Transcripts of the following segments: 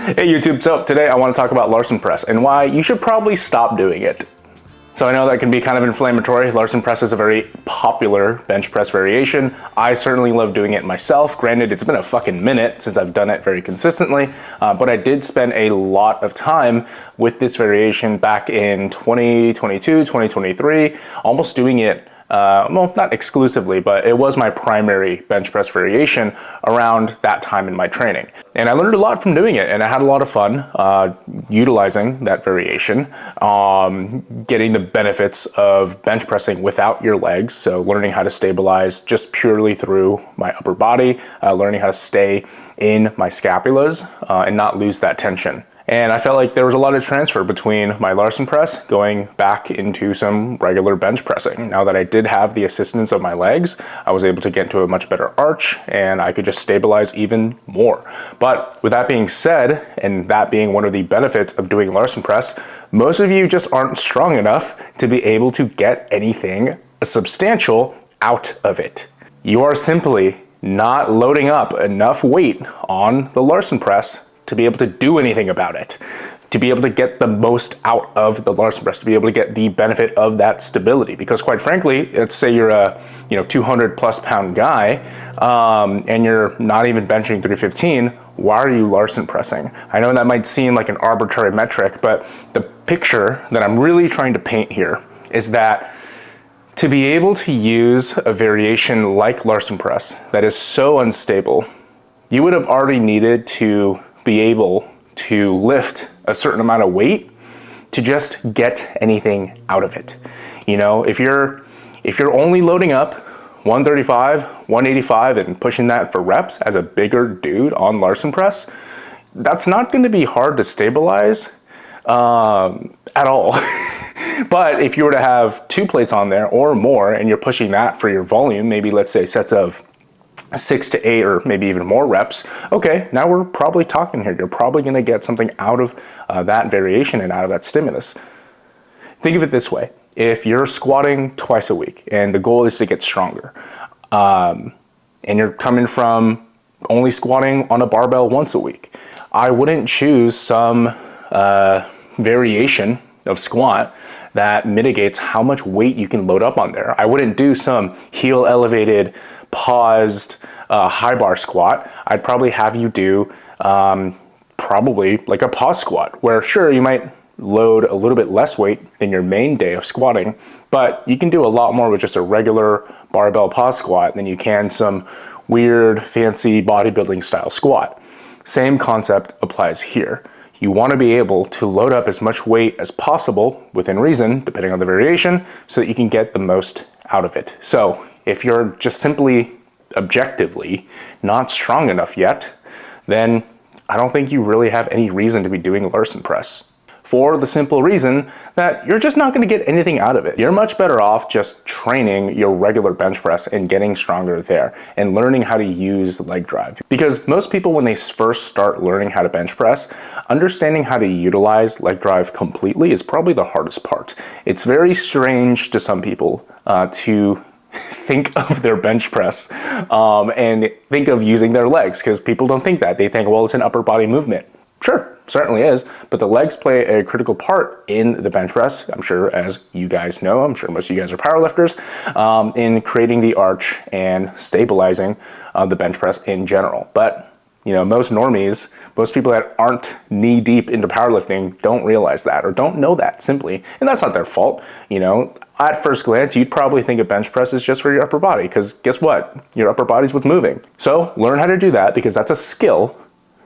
Hey YouTube, so today I want to talk about Larson press and why you should probably stop doing it. So I know that can be kind of inflammatory. Larson press is a very popular bench press variation. I certainly love doing it myself. Granted, it's been a fucking minute since I've done it very consistently, but I did spend a lot of time with this variation back in 2022, 2023, almost doing it well, not exclusively, but it was my primary bench press variation around that time in my training. And I learned a lot from doing it, and I had a lot of fun utilizing that variation, getting the benefits of bench pressing without your legs. So learning how to stabilize just purely through my upper body, learning how to stay in my scapulas and not lose that tension. And I felt like there was a lot of transfer between my Larson press going back into some regular bench pressing. Now that I did have the assistance of my legs, I was able to get into a much better arch and I could just stabilize even more. But with that being said, and that being one of the benefits of doing Larson press, most of you just aren't strong enough to be able to get anything substantial out of it. You are simply not loading up enough weight on the Larson press to be able to do anything about it, to be able to get the most out of the Larson press, to be able to get the benefit of that stability. Because quite frankly, let's say you're a 200 plus pound guy and you're not even benching 315, why are you Larson pressing? I know that might seem like an arbitrary metric, but the picture that I'm really trying to paint here is that to be able to use a variation like Larson press that is so unstable, you would have already needed to be able to lift a certain amount of weight to just get anything out of it. You know, if you're only loading up 135, 185 and pushing that for reps as a bigger dude on Larson press, that's not going to be hard to stabilize at all. But if you were to have 2 plates on there or more and you're pushing that for your volume, maybe let's say sets of 6 to 8 or maybe even more reps, okay, now we're probably talking here. You're probably going to get something out of that variation and out of that stimulus. Think of it this way. If you're squatting twice a week and the goal is to get stronger, and you're coming from only squatting on a barbell once a week, I wouldn't choose some variation of squat that mitigates how much weight you can load up on there. I wouldn't do some heel elevated, paused, high bar squat. I'd probably have you do probably like a pause squat, where sure, you might load a little bit less weight than your main day of squatting, but you can do a lot more with just a regular barbell pause squat than you can some weird, fancy bodybuilding style squat. Same concept applies here. You want to be able to load up as much weight as possible within reason, depending on the variation, so that you can get the most out of it. So if you're just simply objectively not strong enough yet, then I don't think you really have any reason to be doing Larson press. For the simple reason that you're just not going to get anything out of it. You're much better off just training your regular bench press and getting stronger there and learning how to use leg drive. Because most people, when they first start learning how to bench press, understanding how to utilize leg drive completely is probably the hardest part. It's very strange to some people to think of their bench press and think of using their legs, because people don't think that. They think, well, it's an upper body movement. Sure, certainly is, but the legs play a critical part in the bench press. I'm sure, as you guys know, I'm sure most of you guys are powerlifters, in creating the arch and stabilizing the bench press in general. But you know, most normies, most people that aren't knee deep into powerlifting don't realize that or don't know that simply, and that's not their fault. You know, at first glance, you'd probably think a bench press is just for your upper body, because guess what? Your upper body's what's moving. So learn how to do that, because that's a skill.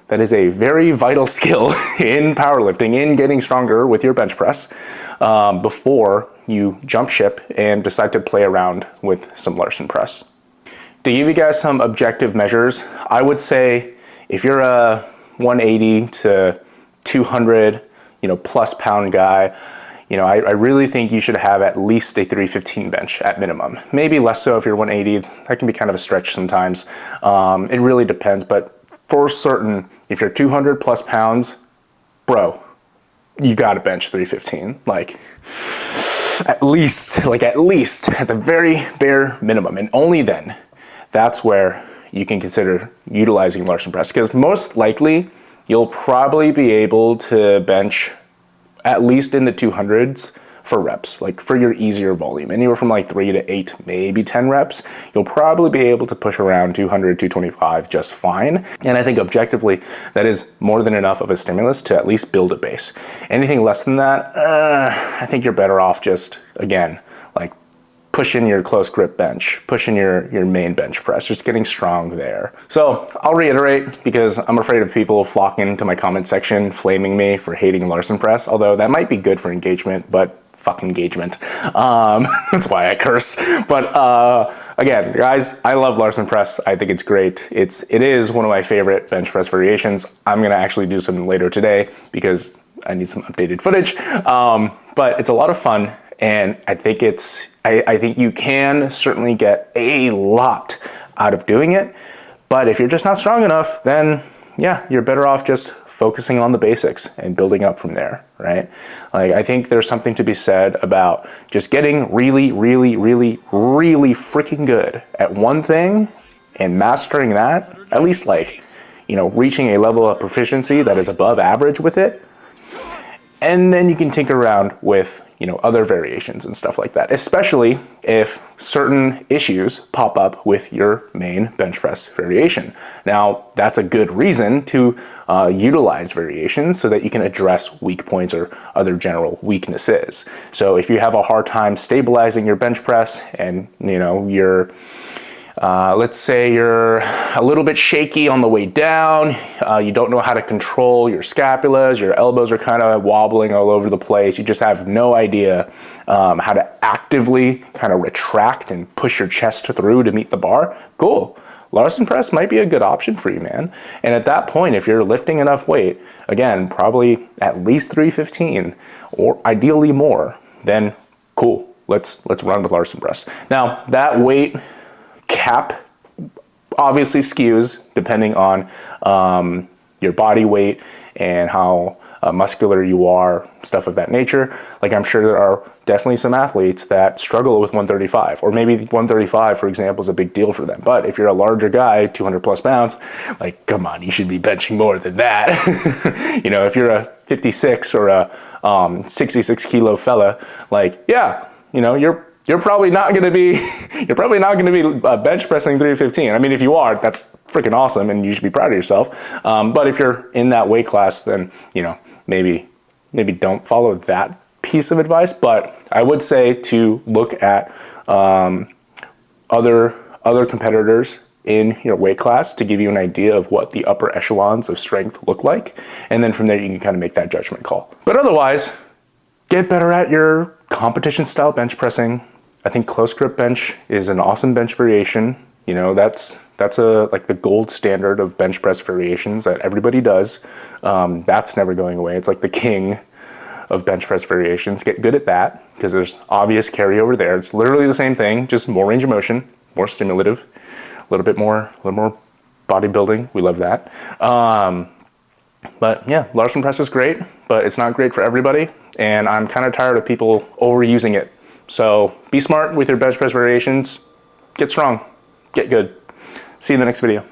That is a very vital skill in powerlifting, in getting stronger with your bench press, before you jump ship and decide to play around with some Larson press. To give you guys some objective measures, I would say if you're a 180 to 200, plus pound guy, I really think you should have at least a 315 bench at minimum. Maybe less so if you're 180. That can be kind of a stretch sometimes. It really depends, but for certain, if you're 200 plus pounds, bro, you gotta bench 315. Like, at least, at the very bare minimum. And only then, that's where you can consider utilizing Larson press. Because most likely, you'll probably be able to bench at least in the 200s for reps, like for your easier volume, anywhere from like 3 to 8, maybe 10 reps, you'll probably be able to push around 200, 225 just fine. And I think objectively, that is more than enough of a stimulus to at least build a base. Anything less than that, I think you're better off just, again, like pushing your close grip bench, pushing your main bench press, just getting strong there. So I'll reiterate, because I'm afraid of people flocking into my comment section, flaming me for hating Larson press, although that might be good for engagement, but fuck engagement. That's why I curse. But again, guys, I love Larson press. I think it's great. It is one of my favorite bench press variations. I'm gonna actually do some later today because I need some updated footage. But it's a lot of fun, and I think I think you can certainly get a lot out of doing it. But if you're just not strong enough, then yeah, you're better off just focusing on the basics and building up from there, right? Like, I think there's something to be said about just getting really, really, really, really freaking good at one thing and mastering that, at least like, you know, reaching a level of proficiency that is above average with it. And then you can tinker around with, you know, other variations and stuff like that, especially if certain issues pop up with your main bench press variation. Now, that's a good reason to utilize variations so that you can address weak points or other general weaknesses. So if you have a hard time stabilizing your bench press and, you know, let's say you're a little bit shaky on the way down, you don't know how to control your scapulas, your elbows are kind of wobbling all over the place, you just have no idea how to actively kind of retract and push your chest through to meet the bar, cool. Larson press might be a good option for you, man. And at that point, if you're lifting enough weight, again, probably at least 315 or ideally more, then cool, let's run with Larson press. Now, that weight cap obviously skews depending on your body weight and how muscular you are, stuff of that nature. Like, I'm sure there are definitely some athletes that struggle with 135, or maybe 135, for example, is a big deal for them. But if you're a larger guy, 200 plus pounds, like, come on, you should be benching more than that. You know, if you're a 56 or a 66 kilo fella, like, yeah, you know, you're probably not going to be bench pressing 315. I mean, if you are, that's freaking awesome and you should be proud of yourself. But if you're in that weight class, then, you know, maybe don't follow that piece of advice. But I would say to look at other competitors in your weight class to give you an idea of what the upper echelons of strength look like. And then from there, you can kind of make that judgment call. But otherwise, get better at your competition style bench pressing. I think close grip bench is an awesome bench variation. You know, that's like the gold standard of bench press variations that everybody does. That's never going away. It's like the king of bench press variations. Get good at that because there's obvious carryover there. It's literally the same thing, just more range of motion, more stimulative, a little more bodybuilding. We love that. But yeah, Larson press is great, but it's not great for everybody. And I'm kind of tired of people overusing it. So be smart with your bench press variations. Get strong. Get good. See you in the next video.